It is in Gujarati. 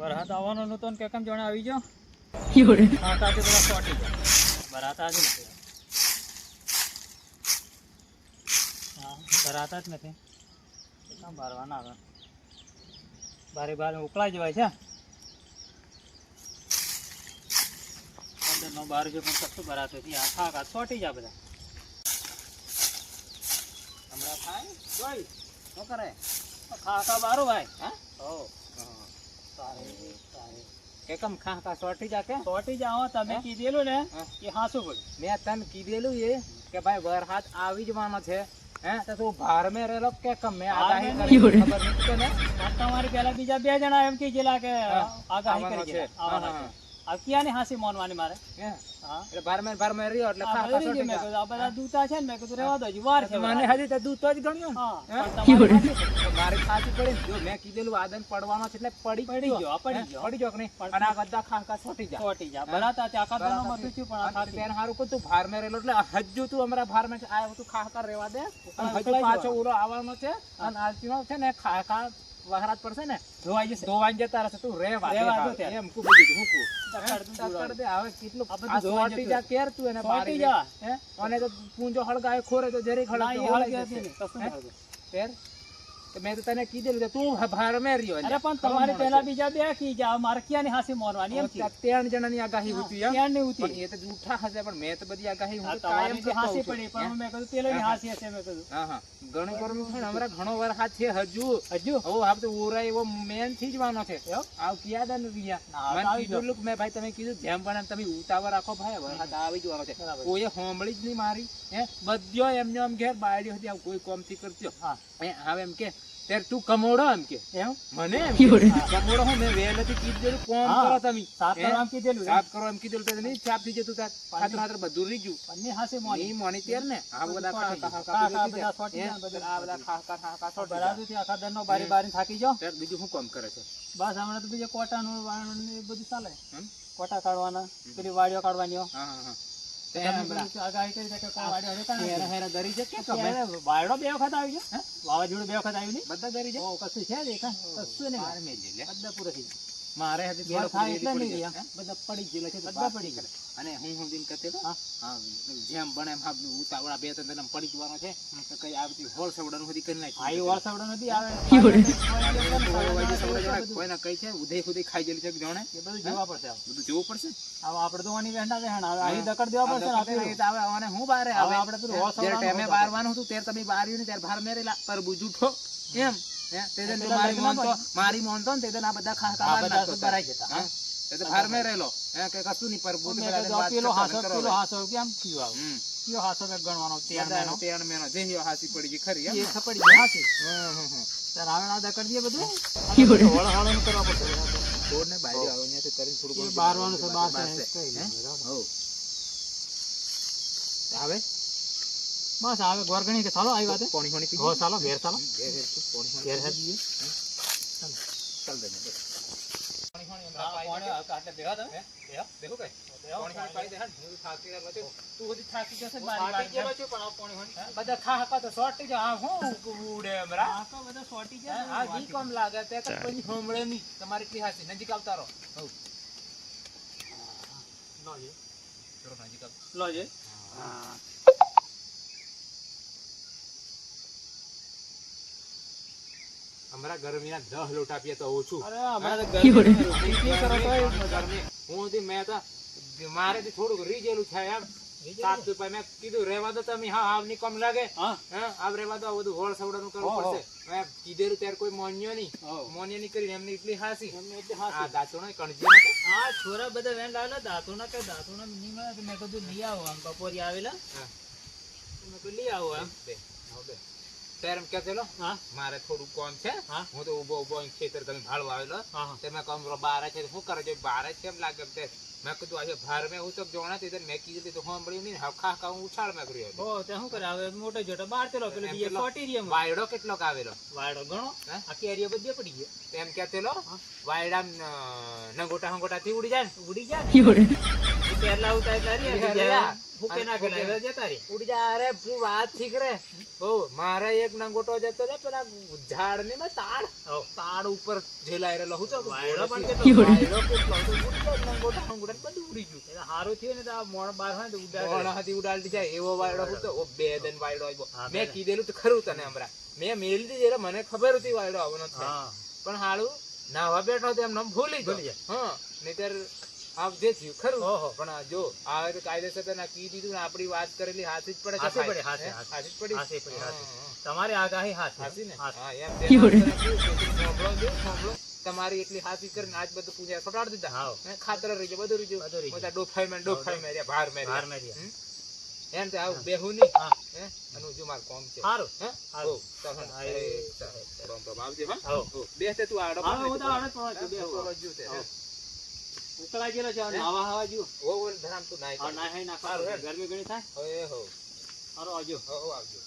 વરસાદ આવવાનો નતો ને કે કેમ જાણે આવી ગયો. Fiore. કાંટાથી બધા ચોંટી ગયા. ભરાતા જ નથી. હા, ભરાતા જ નથી. કેમ ભરવાના આવે? બારે બારે ઉકળાઈ જવાય છે. અંદરનો બહાર જો પણ કશું ભરાતું નથી. આખા આખા ચોંટી જાય બધા. હમણાં થાય જોઈ શું કરે ખા ખા બારો ભાઈ. હા હો. સારે સારે. કે કમ ખા ખા સોટી જા કે ચોંટી જાઓ તમે કીધેલું ને હા. એ હાસું પડ્યું. મેં તને કીધેલું એ કે ભાઈ વરસાદ આવી જવાનો છે હે તો તું ભાર મે રહેલો કે કમ મેં આગાહી કરી Fiore. ખબર નથી તને આ તમારી પેલા બીજા બે જણા એમ કીધેલા કે આગાહી આવવાનો કરી છે. છે આવવાનો છે. આ ક્યાંની હાસી માનવાની મારે? હે હા. એટલે ભાર મે રહ્યો એટલે આ ખા ખા ભરી સોટી ગયું મેં જા કીધું. આ બધા દૂતા છે ને મેં કીધું રહેવા દો હજી વાર છે. મને હજી તો દૂધ તો જ ગણ્યો ને હા, હે? પણ તમારી હાસી પડી. તો મારી ખાસી પડી ને. જો મેં કીધેલું આદન પડવાનો છે એટલે પડી ગયો, આ પડી હે? ગયો. પડી ગયો કે નહીં પણ અને આ બધા ખા ખા સોટી જા ચોંટી જા. ભરાતા તે આખા ઘરનો મથું થયું પણ આ અને ખાસી. તેને હારું કહું તું ભાર મે રહેલો એટલે હજુ તું અમારા ભાર મે આવ્યો તું ખા ખા રહેવા દે અને હજુ ઉકળાઈ પાછો જવાનો. ઉરો આવવાનો છે અને આજનો છે ને ખા ખા વહરાત પડશે ને ધોવાઈ જશે. ધોવાઈ જતા રહેશે તું રેવા દે રહેવા દો હારું. ત્યારે. એમ કું બીજું હું કું ટકર દૂધ ટક્કર દે હવે કેટલું આ બધું આ ધોવાઈ સોટી જતું. જા કેર તું એને ચોંટી બારી જા. હે અને તો પૂંજો હળગાય ખોરે તો જરીક ના, એ હળગે હળગે હતી નહીં. કશું હે? નહીં હળગે. તેર તો મેં તો તને કીધેલું કે તું ભાર મે રહ્યો અરે પણ તમારે પેલા બીજા બે કી જા મારે ક્યાંની હાસી માનવાની એમ થી. 3 જણાની આગાહી હતી એમ ક્યાં નહીં પણ ઉતી. એ તો જૂઠા હશે પણ મેં તો બધી આગાહી આ હું તમારી કાયમ જે કરતો હાસી હોઉં છું. પડી પણ મેં કીધું પેલોની હાસી હશે મેં કીધું. હા હા ઘણું કરવું છે ને હમણાં ઘણો વરસાદ છે હજુ હજુ હવે આપ તો ઓરા એવો મેન થી જવાનો છે એમ? આવ કિયા દન રિયા ના, મને આવી કીધું લુક મેં ભાઈ તમે કીધું જેમ પણ એમ તમે ઉતાવળ રાખો ભાઈ વરસાદ આવી જવાનો છે બરાબર. કોઈએ હોંભળી જ નહીં મારી હે બધ્યો એમને એમ ઘેર બાયડી હતી આવ કોઈ કોમ થી કરજો હા. હે હવે એમ કે ત્યારે તું કમોડો એમ કે એમ મને એમ Fiore. કમોડો હું મેં વહેલેથી કીધેલું કોમ હા. કરો તમે સાત હે? કરવાનું કીધેલું એમ. સાફ કરો એમ કીધેલું તો નહીં છાપ થઈ જતું તાર ખાતર ખાતર બધું રહી ગયું પન્ની હાસી માની. નહીં મોની તેર ને આ બધા ચોંટી ખા ગયું. ખા બધા ખા ચોંટી ગયા, બધું. આ બધા ખા ખા ખા સોટી જાય. બરાબરથી આખા દરનો બારી બારી થાકી જાઓ. ત્યારે બીજું શું કામ કરે છે બસ હમણાં તો બીજે કોટાનું વાળનું ને એ બધું ચાલે. એમ? કોટા કાઢવાના પેલી વાડીઓ કાઢવાની હો. હા હા હા તમે બધું આગાહી કરી છે કે કોઈ વાડીઓ હવે કાઢવાની. હેરા હેરા ગરી છે કે તમે ત્યારે વાયડો બે વખત આવી ગયો. હે? વાવાઝોડું બે વખત આવ્યું નહીં. બધા ગરી છે ઓ, કશું છે જ એકા? કશું નહીં. મારે મેં લે બધા પૂરા થઈ ગયા. મારે હજી બે બસ લોકો થાય રેડી એટલે પડી નહીં ગયા. રહ્યા. બધા પડી ગયેલા છે. બધા પડી ગયા અને હું દિન કહેતો હા. હા જેમ બને એમ હા ઉતાવળા બે ત્રણ જણા પડી જવાનો છે તો કઈ આ બધી હોળ સવડાનું બધી કરી નાખી આ ઈ વરસાવડો નથી આવે. Fiore. કોઈને કઈ છે ઉદય ખુદય ખાઈ ગયેલી છે કે જાણે એ બધું જોવા પડશે હવે. બધું જોવું પડશે આપણે તો વાની વેંડા વેહાણ. હવે અહીં દકડ દેવા પડશે ને આપણે. તો હવે આને હું બારે હવે હવે આપણે પેલું હોળ જ્યારે ટાઈમે સવડાવવાનું બારવાનું હતું ત્યારે તમે બાર્યું ને ત્યારે ભાર મેરેલા પર બુજુઠો એમ હે તે દિન તો મારી મોનતો ને તે દિન આ બધા ખા આ ખા બધા તો ભરાઈ જતા. હા તે તો ભાર મે રહેલો હે કે કશું નહીં પર બુજ મેં બધા કીધું આ વાત પેલો કરતા હાસો કરો પેલો હવે. હાસો કેમ થયું આવું? હમ કયો હાસો મેં ગણવાનો? તેર મેનો. તેણ મેનો જેહિયો હાસી પડી ગઈ ખરી એ એમ ખપડી ગઈ હાસી. હમ ત્યારે હવે આ દકડ દઈએ બધું. Fiore. હળહળનું કરવા પડશે. છોડ ને બાયડી આવે અહીંયાથી કરીને થોડું એ બારવાનું છે, બાર છે. બારસે. કઈ હે? નહીં. હો હવે બસ હવે ઘર ગણી કે ચાલો આવી વાતે. પાણી પાણી પી હો ચાલો ઘેર ચાલો. ઘેર ઘેર તું પાણી પાણી ઘેર હેડ જઈએ. ચાલ દે ને પાણી પાણી હા, પાણી આટલે બેહો તમે. હે? બેહો. દેખો કઈ બેહો, પાણી પાણી પાઈ દે હાલ હું થાકી ગયો છું તું બધી થાકી જશે હું મારી થાકી ગયેલો વાડી છું, પણ આ પાણી હોય. બધા ખા હકા તો શોર્ટ જા હું ઉડે મરા આ તો બધા સોટી જાય. આ જી કોમ લાગે તે કે કોઈ હમળે નહીં તમારી એટલી હાસી નજીક આવતા રહો હો લો જે. ચલો નજીક આવ લો જે. અમારા ગરમીના 10 લોટા પીએ તો ઓછું અરે અમારે Fiore. ગરમી કરો તો એ ગરમી હું થી મેં તો મારે થી થોડુંક રીજેલું છે એમ સાત રૂપિયા મેં કીધું રેવા દો તમે હા આવની કમ લાગે હા. હા આવ રેવા દો આ બધું હોળ સવડાનું કરવું હો, હો. પડશે મેં કીધેલું ત્યારે કોઈ મોન્યો નહીં હો. મોન્યો નહીં કરીને એમની એટલી હાસી એમને એટલે હાસી. આ દાંતોનો કણજી નાખે. આ છોરા બધા વેણ લાવેલા દાંતોના કે દાંતોના નહીં મળે તો મેં કીધું લઈ આવો આમ બપોરે આવેલા હા. તો મેં કીધું લઈ આવો એમ. બે હવે બે ત્યારે એમ કહેતેલો હા મારે થોડું કોમ છે હા. હું તો ઉભો ઉભો અહીં ખેતર તમે ભાળવા આવેલો હા હા. તમે કમરો બારે છે શું કરે છે બારે કેમ લાગે એમ તે મેં કીધું આજે ભાર મેં હું તો જોણા તે મેં કીધું તો સાંભળ્યું નહીં હવે ખા ખા હું ઉછાળ મેં કર્યો ઓ તે શું કરે હવે મોટો જોટો બહાર ચલો પેલો એમ બીજે પેલો ફોટી રહ્યો વાયડો કેટલો આવેલો વાયડો ગણો હે? આ કેરીઓ બધે પડી ગયો તેમ કહેતેલો હા. વાયડા નગોટા હંગોટા થી ઉડી જાય ને ઉડી જાય ને Fiore. એ પહેલા ઉતાર એટલે રિયા, રિયા. ભૂકે નાખે ને હવે જતા રહી. ઉડી જા. અરે તું વાત ઠીક રે. ઓ મારા એક નંગોટો જતો રે પેલા ઝાડ ને માં તાડ ઉપર ઝેલાઈ રહેલો હું તો વાયડો પણ વાયડો કેટલો કેટલો તો ઉડી ગયો નંગોટો બધું ઉડી ગયું. એટલે હારું થયું ને તો આ મોણ બાર હોય ને તો ઉડાડે. મોણાથી ઉડાડતી જાય એવો વાયડો હું તો ઓ બે દન વાયડો આવ્યો. હા, મેં બે કીધેલું તો ખરું તને હમણાં મેં મેલી દીધી એટલે મને ખબર હતી વાયડો આવવાનો છે. હા પણ હાલું નાવા બેઠો તો એમને ભૂલી ભૂલી ગયો. જાય. હા નહીતર આ જે થયું ખરું. ઓહો. પણ આ જો આ તો કાયદેસર તને કી દીધું ને આપણી વાત કરેલી હાથી જ પડે છે હાથી ભાઈ. પડે, હાથી, હે? હાથી. હાથી જ પડી. હાથી પડી, હાથી. હા, હા. તમારી આગાહી હાથી. હાથી ને હાથી. હા એમ તે સાંભળો જો, સાંભળો. તમારી એટલી હાથી કરીને આજ બધું પૂજા ફટાડ દીધા. હાવ. હે, ખાતર રહી ગયું બધું રહી ગયું. બધું રહી ગયું. બધા ડોફાઈ માં રહ્યા ભાર મેં બહાર મેં રહ્યા. એમ તે આવું બેહું નહીં. હા. હે અને જો માર કોમ છે. હારું. હે હારું. હો, ચાલ હો. હા, એ, એ, ચાલ. બમ બમ આવજે હો. હાવ. હો, બેસ તે તું આડો હા, પર હું તો બેસ. આડો જ પડો છું, બે હા, હો. પરજ્યું છે. હે. ઉકળાઈ ગયેલો છે, હે? નાવા હાવા જ્યું. ઓ ધરામ તું નાઈ હા, ના હાય નાખો. હારું, હે. ગરમી ઘણી થાય. હો એ હો હારું આવજો. હો આવજો.